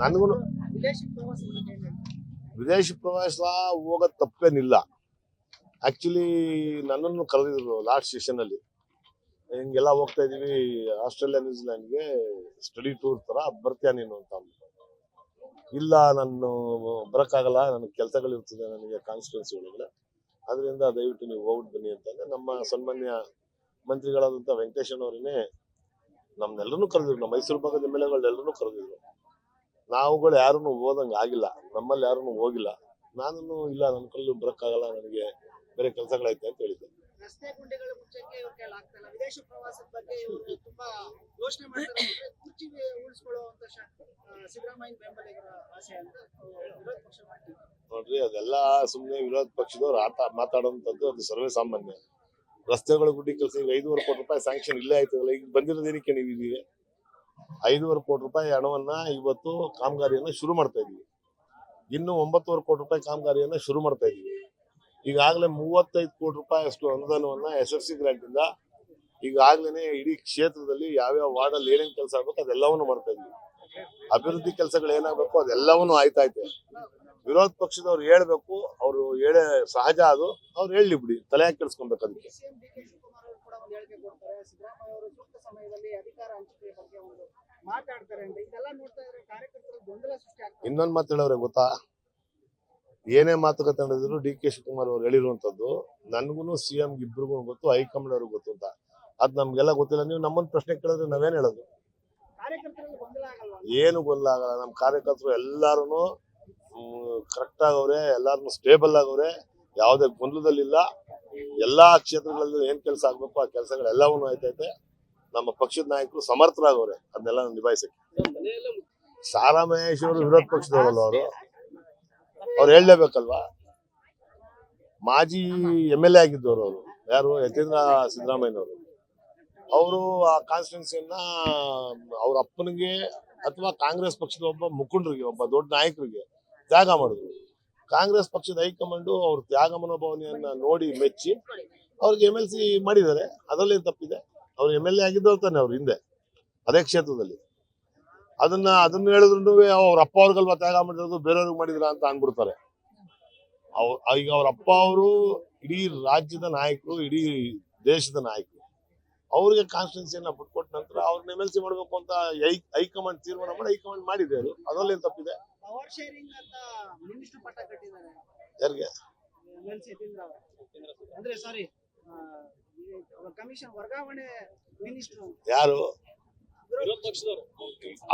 ನನಗೂ ವಿದೇಶಿ ಪ್ರವಾಸ ಹೋಗೋದು ತಪ್ಪೇನಿಲ್ಲ. ಆಕ್ಚುಲಿ ನನ್ನನ್ನು ಕರೆದಿದ್ರು ಲಾಸ್ಟ್ ಸೆಷನ್ ಅಲ್ಲಿ, ಹಿಂಗೆಲ್ಲ ಹೋಗ್ತಾ ಇದೀವಿ ಆಸ್ಟ್ರೇಲಿಯಾ ನ್ಯೂಜಿಲ್ಯಾಂಡ್ಗೆ ಸ್ಟಡಿ ಟೂರ್ ತರ, ಬರ್ತೀಯ ನೀನು ಅಂತ ಅಂದ್ಬಿಟ್ಟು. ಇಲ್ಲ, ನಾನು ಬರಕ್ಕಾಗಲ್ಲ, ನನಗೆ ಕೆಲಸಗಳಿರ್ತದೆ ನನಗೆ ಕಾನ್ಸ್ಟಿಟ್ಯೂನ್ಸಿ ಒಳಗಡೆ, ಅದರಿಂದ ದಯವಿಟ್ಟು ನೀವು ಹೋಗ್ಬಿಟ್ಟು ಬನ್ನಿ ಅಂತಂದ್ರೆ ನಮ್ಮ ಸನ್ಮಾನ್ಯ ಮಂತ್ರಿಗಳಾದಂಥ ವೆಂಕಟೇಶನವರನ್ನೇ ನಮ್ನೆಲ್ಲರೂ ಕರೆದಿದ್ರು, ನಮ್ಮ ಮೈಸೂರು ಭಾಗದ MLAಗಳನ್ನೆಲ್ಲರೂ ಕರೆದಿದ್ರು. ನಾವುಗಳು ಯಾರನ್ನು ಹೋದಂಗೆ ಆಗಿಲ್ಲ, ನಮ್ಮಲ್ಲಿ ಯಾರನ್ನು ಹೋಗಿಲ್ಲ. ನಾನು ಇಲ್ಲ, ನನ್ನ ಕೈಲಿ ಬರಕ್ಕಾಗಲ್ಲ, ನನಗೆ ಬೇರೆ ಕೆಲಸಗಳೈತೆ ಅಂತ ಹೇಳಿದ್ದೆ. ರಸ್ತೆ ಗುಂಡಿಗಳ ಮುಚ್ಚಕ್ಕೆ ಇವ್ರ ಕೈಲಿ ಆಗ್ತಿಲ್ಲ. ವಿದೇಶ ಪ್ರವಾಸದ ಬಗ್ಗೆ ಇವರು ತುಂಬಾ ಯೋಚನೆ ಮಾಡ್ತಾರೆ. ಕುರ್ಚಿ ಉಳಿಸ್ಕೊಳ್ಳುವಂತ ಸಿದ್ದರಾಮಯ್ಯ ಬೆಂಬಲಿಗರ ಆಸೆ ಅಂತ ವಿರೋಧ ಪಕ್ಷ ಮಾಡ್ತಿದ್ದಾರೆ. ನೋಡ್ರಿ, ಅದೆಲ್ಲ ಸುಮ್ಮನೆ ವಿರೋಧ ಪಕ್ಷದವ್ರು ಮಾತಾಡುವಂಥದ್ದು, ಅದು ಸರ್ವೇ ಸಾಮಾನ್ಯ. ರಸ್ತೆಗಳ ಗುಡ್ಡಿ ಕೆಲಸ ಈಗ 5,500 ಕೋಟಿ ರೂಪಾಯಿ ಸ್ಯಾಂಕ್ಷನ್ ಇಲ್ಲೇ ಆಯ್ತದಲ್ಲ, ಈಗ ಬಂದಿರೋದೇನಕ್ಕೆ ನೀವು ಇದೀವಿ? 5,500 ಕೋಟಿ ರೂಪಾಯಿ ಹಣವನ್ನ ಇವತ್ತು ಕಾಮಗಾರಿಯನ್ನ ಶುರು ಮಾಡ್ತಾ ಇದೀವಿ. ಇನ್ನು 9,500 ಕೋಟಿ ರೂಪಾಯಿ ಕಾಮಗಾರಿಯನ್ನ ಶುರು ಮಾಡ್ತಾ ಇದೀವಿ. ಈಗಾಗಲೇ 35 ಕೋಟಿ ರೂಪಾಯಿ ಅಷ್ಟು ಅನುದಾನವನ್ನ SFC ಗ್ರಾಂಟ್ ಇಂದ ಈಗಾಗಲೇ ಇಡೀ ಕ್ಷೇತ್ರದಲ್ಲಿ ಯಾವ್ಯಾವ ವಾರ್ಡಲ್ಲಿ ಏನೇನ್ ಕೆಲಸ ಆಗ್ಬೇಕು ಅದೆಲ್ಲವನ್ನು ಮಾಡ್ತಾ ಇದೀವಿ. ಅಭಿವೃದ್ಧಿ ಕೆಲಸಗಳು ಏನಾಗಬೇಕು ಅದೆಲ್ಲವನ್ನು ಆಯ್ತಾಯ್ತೆ. ವಿರೋಧ ಪಕ್ಷದವ್ರು ಹೇಳ್ಬೇಕು, ಅವರು ಹೇಳೇ ಸಹಜ, ಅದು ಅವ್ರು ಹೇಳಿ ಬಿಡಿ, ತಲೆ ಹಾಕಿ ಕೆಲ್ಸ್ಕೊಬೇಕು. ಅದಕ್ಕೆ ಸಿಎಂ ಡಿ.ಕೆ. ಶಿವಕುಮಾರ್ ಅವರು ಕೂಡ ಒಂದು ಹೇಳಿಕೆ ಕೊಡ್ತಾರೆ. ಸಿದ್ದರಾಮಯ್ಯ ಅವರು ಸೂಕ್ತ ಸಮಯದಲ್ಲಿ ಅಧಿಕಾರ ಹಂಚಿಕೆ ಬಗ್ಗೆ ಒಂದು ಮಾತಾಡ್ತಾರೆ ಅಂತ. ಇದೆಲ್ಲ ನೋಡ್ತಾ ಇದ್ರೆ ಕಾರ್ಯಕರ್ತರ ಗೊಂದಲ ಸೃಷ್ಟಿ ಆಗ್ತದೆ. ಇನ್ನೊಂದು ಮಾತು ಹೇಳೋರೆ ಗೊತ್ತಾ, ಏನೇ ಮಾತುಕತೆ ನಡೆದ್ರು ಡಿ.ಕೆ. ಶಿವಕುಮಾರ್ ಅವ್ರು ಹೇಳಿರುವಂತದ್ದು ನನಗೂ CM ಇಬ್ರಿಗೂ ಗೊತ್ತು, ಹೈಕಮಾಂಡ್ ಅವ್ರಿಗೆ ಗೊತ್ತು ಅಂತ. ಅದ್ ನಮ್ಗೆಲ್ಲ ಗೊತ್ತಿಲ್ಲ. ನೀವು ನಮ್ಮನ್ನ ಪ್ರಶ್ನೆ ಕೇಳಿದ್ರೆ ನಾವೇನ್ ಹೇಳೋದು? ಕಾರ್ಯಕರ್ತರಲ್ಲಿ ಗೊಂದಲ ಆಗಲ್ವಾ? ಏನು ಗೊಂದಲ ಆಗಲ್ಲ. ನಮ್ಮ ಕಾರ್ಯಕರ್ತರು ಎಲ್ಲಾರು ಕರೆಕ್ಟ್ ಆಗವ್ರೆ, ಎಲ್ಲಾರು ಸ್ಟೇಬಲ್ ಆಗವ್ರೆ, ಯಾವುದೇ ಗೊಂದಲದಲ್ಲಿಲ್ಲ. ಎಲ್ಲಾ ಕ್ಷೇತ್ರಗಳಲ್ಲಿ ಏನ್ ಕೆಲಸ ಆಗ್ಬೇಕು ಆ ಕೆಲಸಗಳೆಲ್ಲವನ್ನೂ ಆಯ್ತೈತೆ. ನಮ್ಮ ಪಕ್ಷದ ನಾಯಕರು ಸಮರ್ಥರಾಗವ್ರೆ ಅದನ್ನೆಲ್ಲ ನಿಭಾಯಿಸಕ್ಕೆ. ಸಾರಾ ಮಹೇಶ್ ಅವರು ವಿರೋಧ ಪಕ್ಷದವರಲ್ಲ, ಅವ್ರು ಹೇಳಲೇಬೇಕಲ್ವಾ? ಮಾಜಿ MLA ಆಗಿದ್ದವರು ಅವರು, ಯಾರು? ಯತೀಂದ್ರ ಸಿದ್ದರಾಮಯ್ಯನವರು. ಅವರು ಆ ಕಾನ್ಸ್ಟಿಟ್ಯೂನ್ಸಿಯನ್ನ ಅವ್ರ ಅಪ್ಪನಿಗೆ ಅಥವಾ ಕಾಂಗ್ರೆಸ್ ಪಕ್ಷದ ಒಬ್ಬ ಮುಖಂಡರಿಗೆ, ಒಬ್ಬ ದೊಡ್ಡ ನಾಯಕರಿಗೆ ತ್ಯಾಗ ಮಾಡಿದ್ರು. ಕಾಂಗ್ರೆಸ್ ಪಕ್ಷದ ಹೈಕಮಾಂಡ್ ಅವ್ರ ತ್ಯಾಗ ಮನೋಭಾವನೆಯನ್ನ ನೋಡಿ ಮೆಚ್ಚಿ ಅವ್ರಿಗೆ MLC ಮಾಡಿದ್ದಾರೆ. ಅದರಲ್ಲೇನು ತಪ್ಪಿದೆ? ಅವ್ರು MLA ಆಗಿದ್ದವ್ರು ತಾನೆ ಅವ್ರ ಹಿಂದೆ ಅದೇ ಕ್ಷೇತ್ರದಲ್ಲಿ. ಅದನ್ನ ಹೇಳಿದ್ರು ಅವ್ರ ಅಪ್ಪ ಅವ್ರಿಗಲ್ವಾ ತ್ಯಾಗ ಮಾಡಿರೋದು, ಬೇರೆಯವ್ರಿಗೆ ಮಾಡಿದ್ರ ಅಂತ ಅನ್ಬಿಡ್ತಾರೆ. ಈಗ ಅವ್ರ ಅಪ್ಪ ಅವರು ಇಡೀ ರಾಜ್ಯದ ನಾಯಕರು, ಇಡೀ ದೇಶದ ನಾಯಕರು. ಅವ್ರಿಗೆ ಕಾನ್ಸ್ಟಿಟ್ಯೂನ್ಸಿಯನ್ನ ಬಿಟ್ಕೊಟ್ಟ ನಂತರ ಅವ್ರನ್ನ MLC ಮಾಡ್ಬೇಕು ಅಂತ ಹೈಕಮಾಂಡ್ ತೀರ್ಮಾನ ಮಾಡಿ ಹೈಕಮಾಂಡ್ ಮಾಡಿದೆ. ಅದರಲ್ಲೇನು ತಪ್ಪಿದೆ? ಪವರ್ ಶೇರಿಂಗ್ ಅಂತ ಮಿನಿಸ್ಟರ್ ಪಟ್ಟ ಕಟ್ಟಿದ್ದಾರೆ. ಯಾರಿಗೆ? ಅಂದ್ರೆ ಸಾರಿ, ಕಮಿಷನ್ ವರ್ಗಾವಣೆ ಮಿನಿಸ್ಟರ್. ಯಾರು?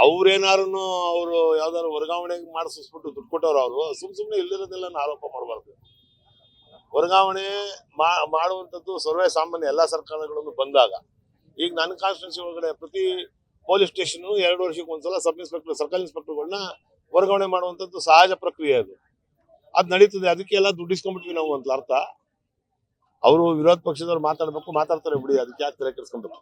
ಅವ್ರೇನಾರು ಅವರು ಯಾವ್ದಾದ್ರು ವರ್ಗಾವಣೆ ಮಾಡಿಸ್ಬಿಟ್ಟು ದುಡ್ಡು ಕೊಟ್ಟವ್ರು. ಅವರು ಸುಮ್ನೆ ಇಲ್ದಿರೋದೆಲ್ಲ ಆರೋಪ ಮಾಡಬಾರ್ದು. ವರ್ಗಾವಣೆ ಮಾಡುವಂತದ್ದು ಸರ್ವೇ ಸಾಮಾನ್ಯ ಎಲ್ಲಾ ಸರ್ಕಾರಗಳನ್ನು ಬಂದಾಗ. ಈಗ ನನ್ನ ಕಾನ್ಸ್ಟಿಟ್ಯೂನ್ಸಿ ಒಳಗಡೆ ಪ್ರತಿ ಪೊಲೀಸ್ ಸ್ಟೇಷನ್ 2 ವರ್ಷಕ್ಕೆ ಒಂದ್ಸಲ ಸಬ್ ಇನ್ಸ್ಪೆಕ್ಟರ್, ಸರ್ಕಲ್ ಇನ್ಸ್ಪೆಕ್ಟರ್ಗಳನ್ನ ವರ್ಗಾವಣೆ ಮಾಡುವಂತದ್ದು ಸಹಜ ಪ್ರಕ್ರಿಯೆ. ಅದು ನಡೀತದೆ. ಅದಕ್ಕೆ ಎಲ್ಲ ದುಡ್ಡು ಇಸ್ಕೊಂಡ್ಬಿಟ್ವಿ ನಾವು ಅಂತ ಅರ್ಥ. ಅವರು ವಿರೋಧ ಪಕ್ಷದವ್ರು ಮಾತಾಡ್ಬೇಕು, ಮಾತಾಡ್ತಾರೆ ಬಿಡಿ, ಅದಕ್ಕೆ ಯಾಕೆ ತಲೆ ಕೆಡಿಸ್ಕೊಬೇಕು?